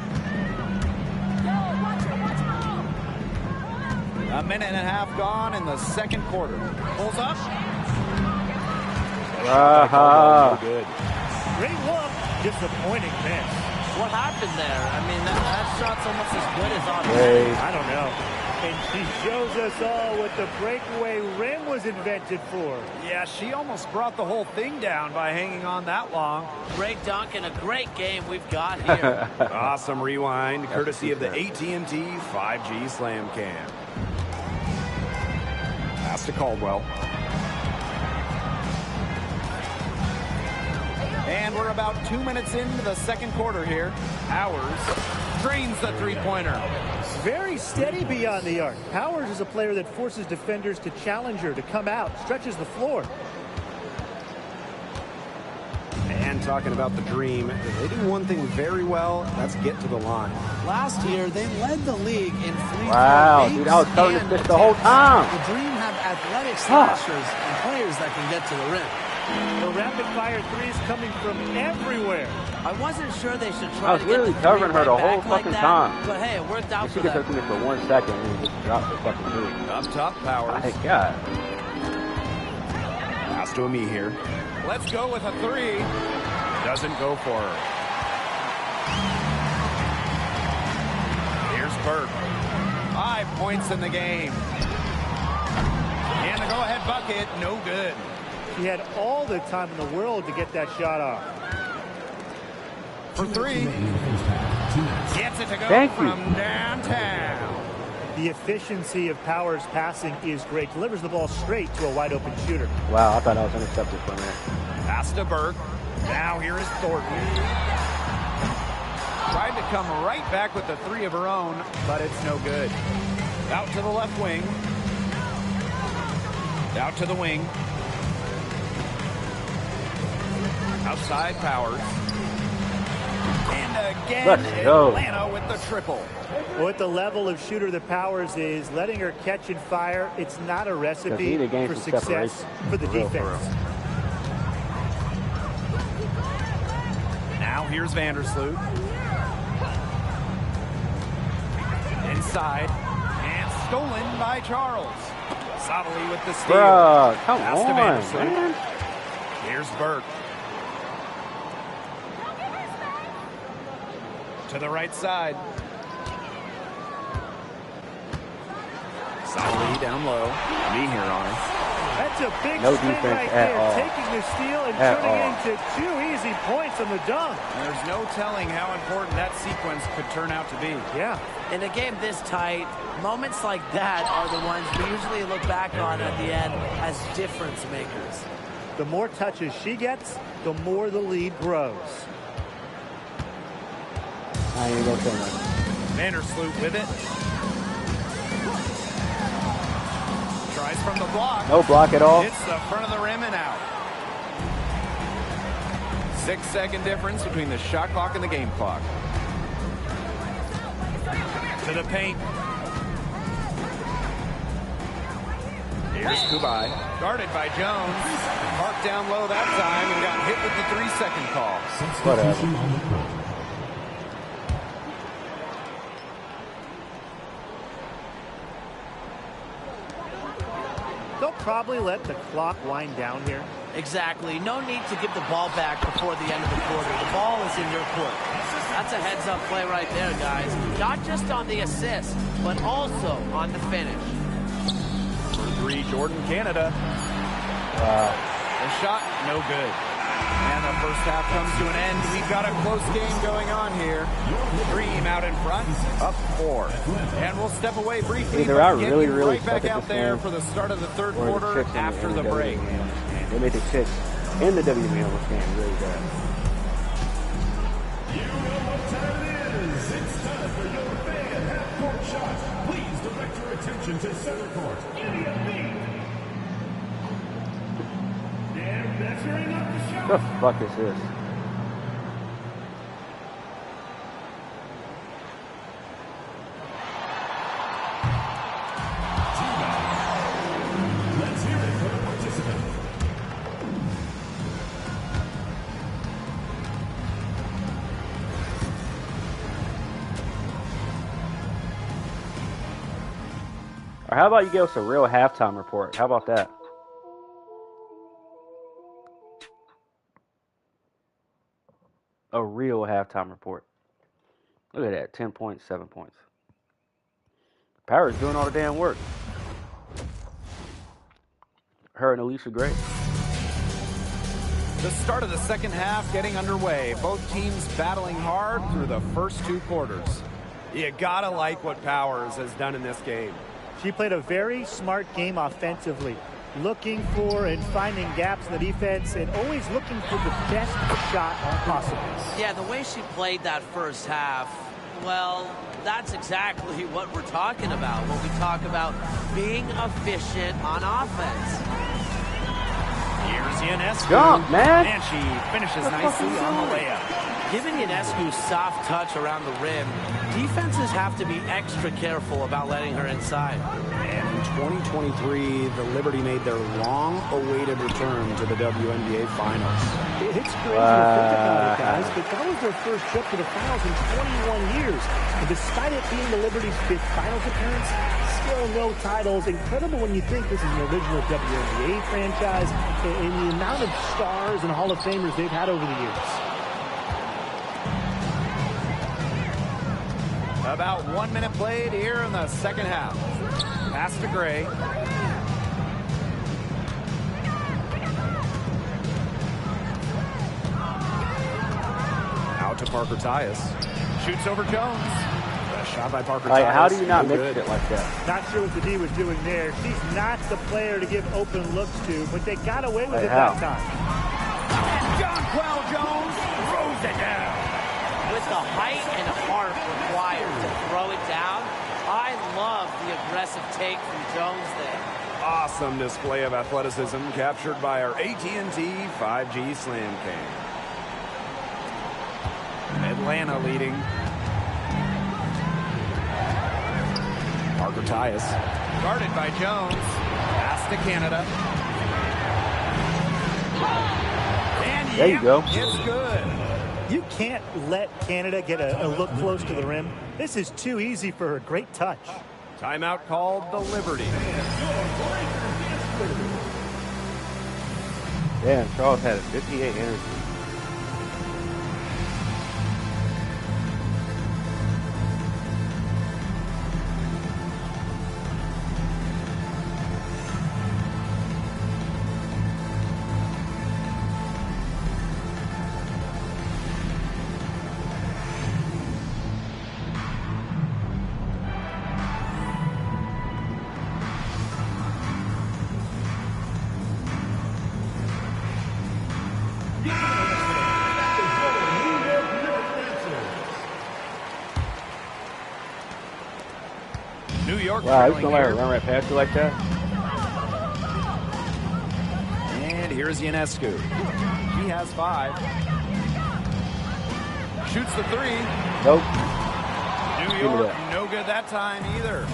A minute and a half gone in the second quarter. Pulls up. Uh-huh. Good. Great look, disappointing miss. What happened there? I mean, that shot's almost as good as on. I don't know. And she shows us all what the breakaway rim was invented for. Yeah, she almost brought the whole thing down by hanging on that long. Great dunk and a great game we've got here. Awesome rewind, courtesy of the AT&T 5G Slam Cam. Pass to Caldwell. And we're about 2 minutes into the second quarter here. Powers drains the three-pointer. Very steady beyond the arc. Powers is a player that forces defenders to challenge her, to come out, stretches the floor. And talking about the dream, they do one thing very well, that's get to the line. Last year, they led the league in free Wow, throw dude, I was makes telling and this bitch the whole time. The Dream have athletic slashers and players that can get to the rim. The rapid-fire threes coming from everywhere. I wasn't sure they should try I was to get really the covering three her the right whole back like fucking that, time. But hey, it worked out She for gets them. her to me for 1 second and just drops the fucking move. Up top, Powers. My God. Pass to Ami here. Let's go with a three. Doesn't go for her. Here's Burke. 5 points in the game. And the go-ahead bucket, no good. He had all the time in the world to get that shot off. For three. Gets it to go Thank you. from downtown. The efficiency of Powers' passing is great. Delivers the ball straight to a wide-open shooter. Wow, I thought I was intercepted from there. Pass to Burke. Now here is Thornton. Tried to come right back with the three of her own, but it's no good. Out to the left wing. Out to the wing. Outside Powers. And again, Let's go. Atlanta with the triple. With the level of shooter that Powers is, letting her catch and fire, it's not a recipe need to gain for some success separation. for the For real, for defense. Now here's Vandersloot. Inside. And stolen by Charles. Sottily with the steal. Bruh, come Pass to on, Vandersloot. man. Here's Burke. To the right side. Sottily down low. Me here on it. That's a big No spin defense right at there, all. taking the steal and At turning all. it into 2 easy points on the dunk. There's no telling how important that sequence could turn out to be. Yeah. In a game this tight, moments like that are the ones we usually look back on at the end as difference makers. The more touches she gets, the more the lead grows. I ain't gonna say nothing. Vandersloot with it. Tries from the block. No block at all. Hits the front of the rim and out. 6-second difference between the shot clock and the game clock. To the paint. Here's Kubai. Guarded by Jones. Marked down low that time and got hit with the 3-second call. Whatever. They'll probably let the clock wind down here. Exactly. No need to give the ball back before the end of the quarter. The ball is in your court. That's a heads-up play right there, guys. Not just on the assist, but also on the finish. For three, Jordan, Canada. The shot, no good. And the first half comes to an end. We've got a close game going on here. Dream out in front, up 4. And we'll step away briefly. Either but I get really, you really right back suck at out this there game, for the start of the third or the quarter chicks in after the in break. WNBA. They made the chicks in the WNBA almost game really bad. You know what time it is. It's time for your fan half-court shots. Please direct your attention to center court. And measuring up the shot. What the fuck is this? Let's hear it for the participant. All Or how about you give us a real halftime report? How about that? A real halftime report. Look at that. 10 points, 7 points. Power's doing all the damn work. Her and Alicia Gray. The start of the second half getting underway. Both teams battling hard through the first 2 quarters. You gotta like what Powers has done in this game. She played a very smart game offensively, looking for and finding gaps in the defense and always looking for the best shot possible. Yeah, the way she played that first half, well, that's exactly what we're talking about when we talk about being efficient on offense. Here's Ionescu. Jump, man. And she finishes nicely on the layup. Given Ionescu's soft touch around the rim, defenses have to be extra careful about letting her inside. And in 2023, the Liberty made their long-awaited return to the WNBA Finals. It's crazy to think about it, guys, but that was their first trip to the finals in 21 years. And despite it being the Liberty's 5th finals appearance, still no titles. Incredible when you think this is an original WNBA franchise and the amount of stars and Hall of Famers they've had over the years. About 1 minute played here in the second half. Pass to Gray. Out to Parker Tyus. Shoots over Jones. A shot by Parker Tyus. How do you not No mix good. it like that? Not sure what the D was doing there. She's not the player to give open looks to, but they got away with it how? that time. Jonquel Jones throws it down. With the height and heart required to throw it down, I love the aggressive take from Jones there. Awesome display of athleticism captured by our AT&T 5G Slam Cam. Atlanta leading. Parker Tyus. Guarded by Jones. Pass to Canada. And There you go. It's good. You can't let Canada get a look close to the rim. This is too easy for her. Great touch. Timeout called the Liberty. Damn, Charles had a 58 energy. New York Wow, he's trailing gonna let her here. run right past you like that? And here's Ionescu. He has 5. Shoots the 3. Nope. New me York, that. no good that time either.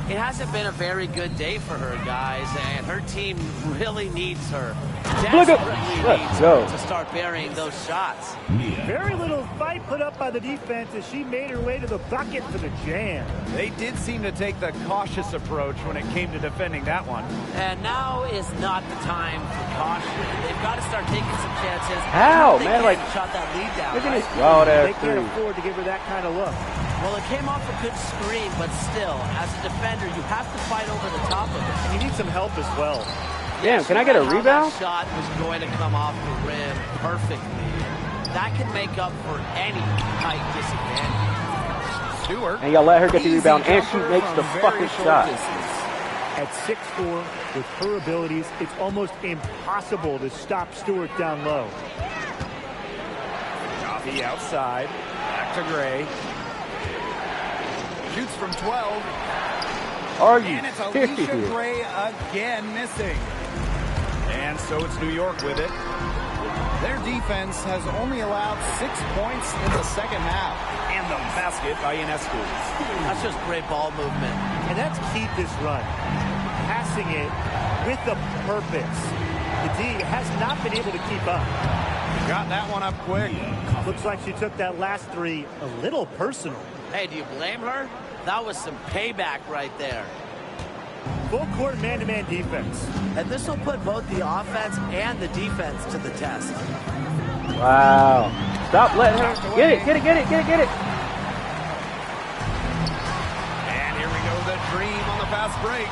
It hasn't been a very good day for her, guys, and her team really needs her. Look at- Desperately let's needs go. her to start burying those shots. Very little fight put up by the defense as she made her way to the bucket for the jam. They did seem to take the cautious approach when it came to defending that one. And now is not the time for caution. They've got to start taking some chances. How, They man? can't Like, shot that lead down. look at right? this wild They ass can't three. afford to give her that kind of look. Well, it came off a good screen, but still, as a defender, you have to fight over the top of it. You need some help as well. Damn, can I get a How rebound? That shot was going to come off the rim perfectly. That can make up for any height disadvantage. Stewart. And y'all let her get the Easy rebound, and she jumper makes from the very fucking short shot. distance. At 6'4", with her abilities, it's almost impossible to stop Stewart down low. Coffee outside. Back to Gray. Shoots from 12. Are you And it's Alicia serious? Gray again missing. And so it's New York with it. Their defense has only allowed 6 points in the second half. And the basket by Ionescu. That's just great ball movement. And that's key to this run. Passing it with a purpose. The D has not been able to keep up. Got that one up quick. Looks like she took that last 3 a little personal. Hey, do you blame her? That was some payback right there. full court man-to-man defense. And this will put both the offense and the defense to the test. Wow. Stop letting her. Get it. And here we go, the Dream on the fast break.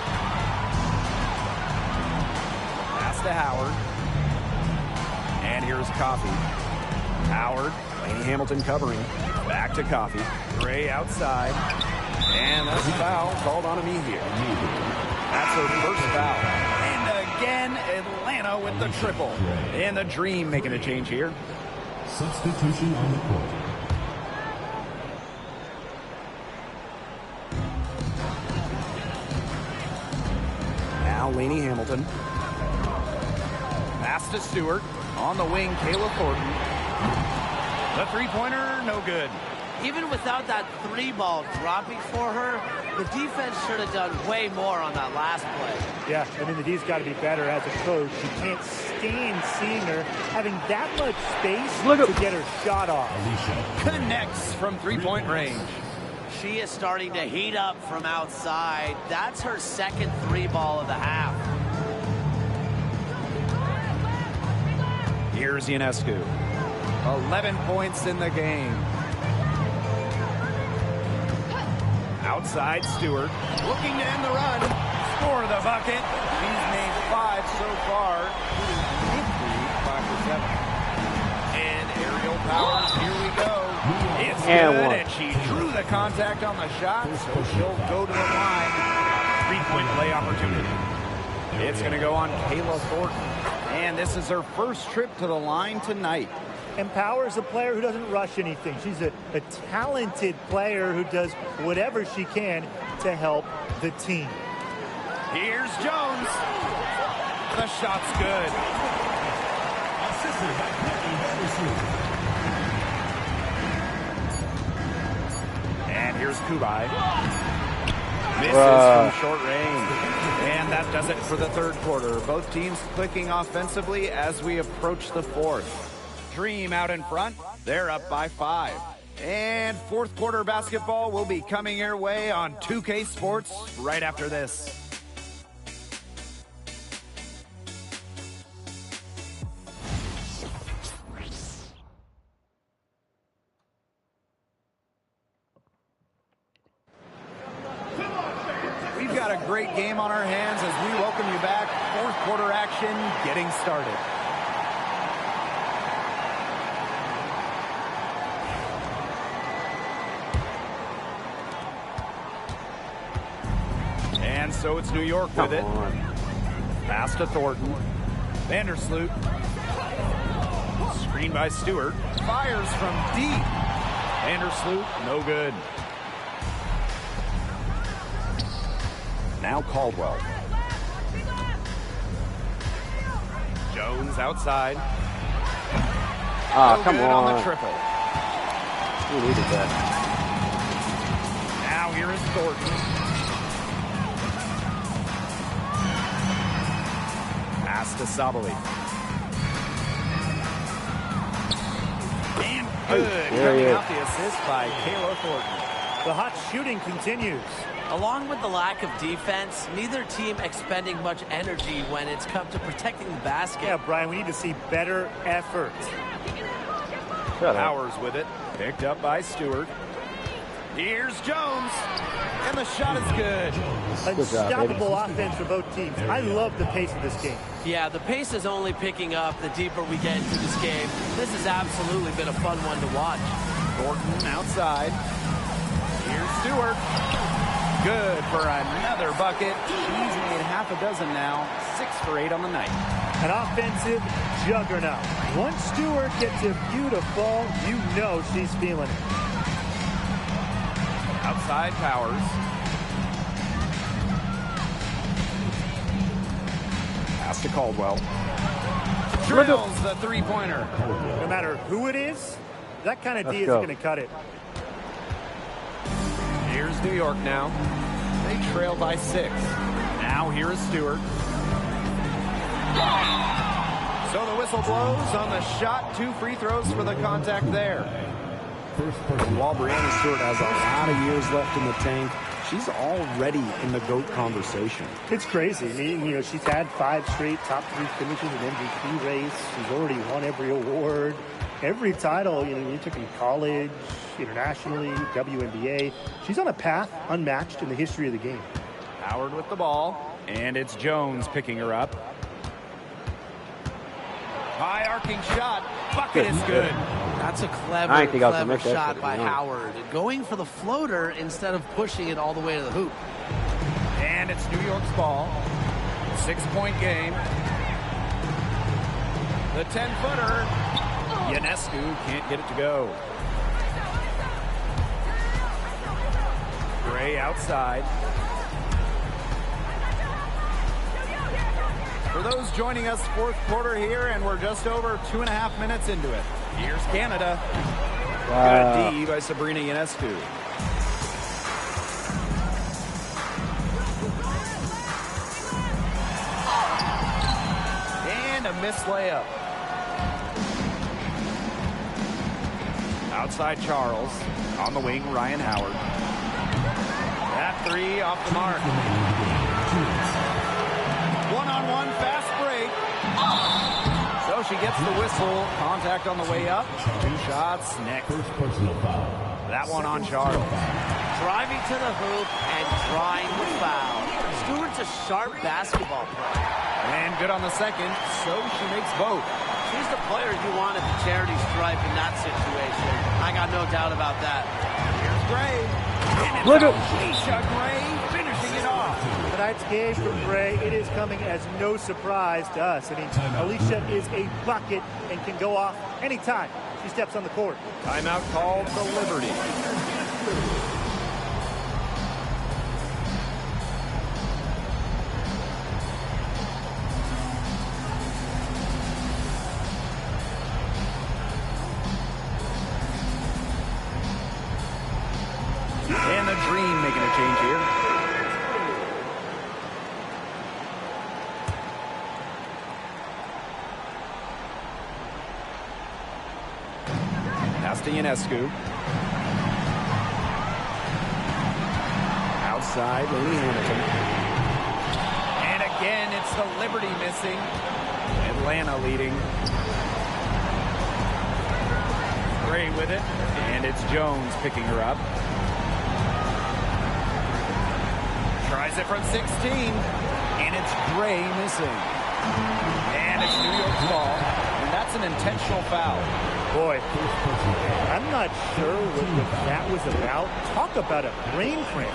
Pass to Howard. And here's Coffey. Howard. Laney Hamilton covering. Back to Coffey. Gray outside. And that's a foul called on him here. That's her first foul. And again, Atlanta with the triple. And the Dream making a change here. Substitution on the court. Now Laney Hamilton. Pass to Stewart. On the wing, Kayla Thornton. The three-pointer, no good. Even without that 3-ball dropping for her, the defense should have done way more on that last play. Yeah, I mean, the D's got to be better as a coach. You can't stand seeing her having that much space to get her shot off. Connects from three-point range. She is starting to heat up from outside. That's her second 3-ball of the half. Here's Ionescu. 11 points in the game. Outside Stewart. Looking to end the run. Score the bucket. He's made 5 so far. 5 for 7. And aerial powers. Here we go. It's good. And she drew the contact on the shot, so she'll go to the line. 3-point play opportunity. It's going to go on Kayla Thornton. And this is her first trip to the line tonight. And Power's a player who doesn't rush anything. She's a talented player who does whatever she can to help the team. Here's Jones. The shot's good. And here's Kubai. Misses from short range. And that does it for the third quarter. Both teams clicking offensively as we approach the fourth. Dream out in front. They're up by 5. And fourth quarter basketball will be coming your way on 2K Sports right after this. We've got a great game on our hands as we welcome you back. Fourth quarter action getting started. And so it's New York with it. Pass to Thornton. Vandersloot. Screen by Stewart. Fires from deep. Vandersloot, no good. Now Caldwell. Jones outside. Oh, come on. On the triple. Who needed that? Now here is Thornton. Pass to Sabali. And good. Coming out the assist by Kayla Thornton. The hot shooting continues. Along with the lack of defense, neither team expending much energy when it's come to protecting the basket. Yeah, Brian, we need to see better effort. Powers with it. Picked up by Stewart. Here's Jones. And the shot is good. Unstoppable offense for both teams. I love the pace of this game. Yeah, the pace is only picking up the deeper we get into this game. This has absolutely been a fun one to watch. Thornton outside. Here's Stewart. Good for another bucket. She's made half a dozen now. 6 for 8 on the night. An offensive juggernaut. Once Stewart gets a view to fall, you know she's feeling it. Outside Powers. Pass to Caldwell. Drills the three-pointer. No matter who it is, that kind of D isn't going to cut it. Here's New York now. They trail by 6. Now here is Stewart. So the whistle blows on the shot. 2 free throws for the contact there. While Brianna Stewart has a lot of years left in the tank, she's already in the GOAT conversation. It's crazy. I mean, you know, she's had 5 straight top 3 finishes in MVP race. She's already won every award, every title. You know, you took in college, internationally, WNBA. She's on a path unmatched in the history of the game. Howard with the ball, and it's Jones picking her up. High arcing shot. Bucket is good. That's a clever shot by Howard. Going for the floater instead of pushing it all the way to the hoop. And it's New York's ball. 6-point game. The 10-footer. Ionescu can't get it to go. Gray outside. For those joining us, 4th quarter here, and we're just over 2.5 minutes into it. Here's Canada. Wow. Good D by Sabrina Ionescu. And a missed layup. Outside Charles. On the wing, Ryan Howard. That 3 off the mark. One-on-one fast break. So she gets the whistle. Contact on the way up. 2 shots next. That one on Charles. Driving to the hoop and drawing the foul. Stewart's a sharp basketball player. And good on the second, so she makes both. She's the player you want at the charity stripe in that situation. I got no doubt about that. Here's Gray. And Look at Keisha Gray finishing it off. Tonight's game from Gray, it is coming as no surprise to us. I mean, Alicia is a bucket and can go off anytime she steps on the court. Timeout called the Liberty. And the Dream making a change here. Pass to Ionescu. Outside, Lily Hamilton. And again, it's the Liberty missing. Atlanta leading. Gray with it. And it's Jones picking her up. Tries it from 16. And it's Gray missing. And it's New York's ball. And that's an intentional foul. Boy, I'm not sure what that was about. Talk about a brain cramp.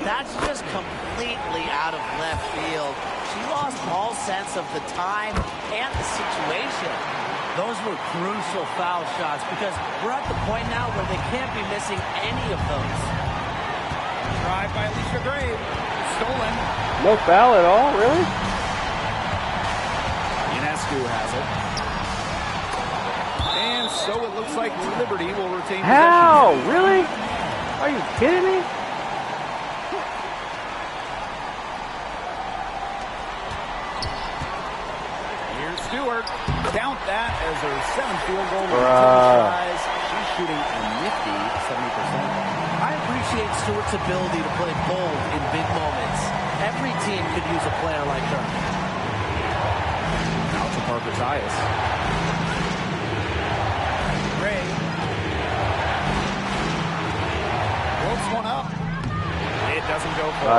That's just completely out of left field. She lost all sense of the time and the situation. Those were crucial foul shots because we're at the point now where they can't be missing any of those. Drive by Alicia Gray. Stolen. No foul at all, really? Ionescu has it. And so it looks like Liberty will retain possession. How? Really? Are you kidding me? Here's Stewart. Count that as her 7th field goal. She's shooting a nifty 70%. I appreciate Stewart's ability to play bold in big moments. Every team could use a player like her. Out to Parker Tyus. Gray. Floats one up. It doesn't go for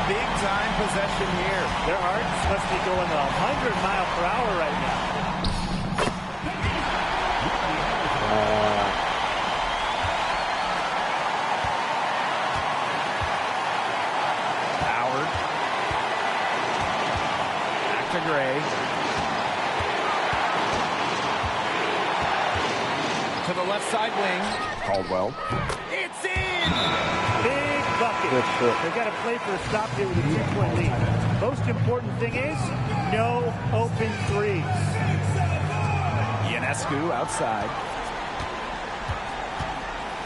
big time possession here. Their hearts must be going 100 miles per hour right now. Howard. Back to Gray. To the left side wing. Caldwell. It's in! Big bucket. They've got to play for a stop here with a 2-point lead. Most important thing is no open threes. Ionescu outside.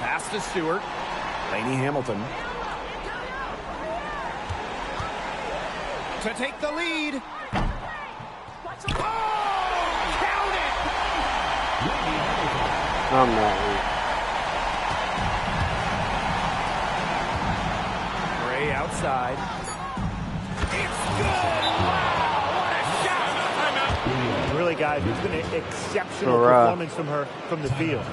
Pass to Stewart. Lainey Hamilton. To take the lead. Oh! Count it! I'm not weak. side. It's good! Wow, what a shot! Really, guys, it's been an exceptional performance from her from the field.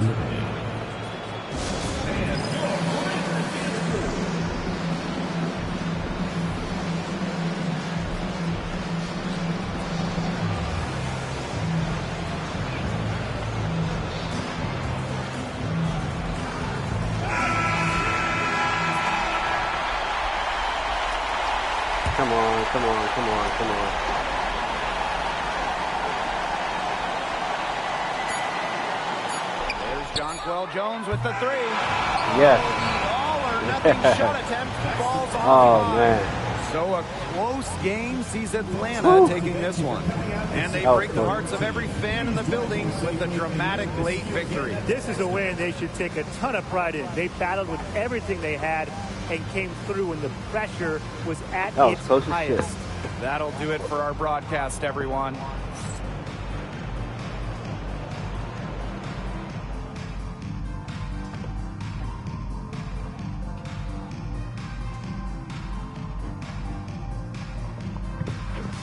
Come on, come on, come on, come on. There's Jonquel Jones with the three. Yes. All or nothing shot attempt. Falls off. Oh, man. So a close game sees Atlanta taking this one. And they break the hearts of every fan in the building with a dramatic late victory. This is a win they should take a ton of pride in. They battled with everything they had and came through when the pressure was at its highest. That'll do it for our broadcast, everyone.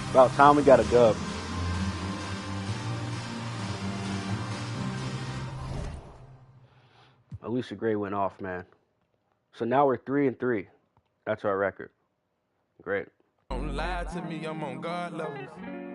About time we got a dub. Alicia Gray went off, man. So now we're 3-3. That's our record. Great. Don't lie to me, I'm on God levels.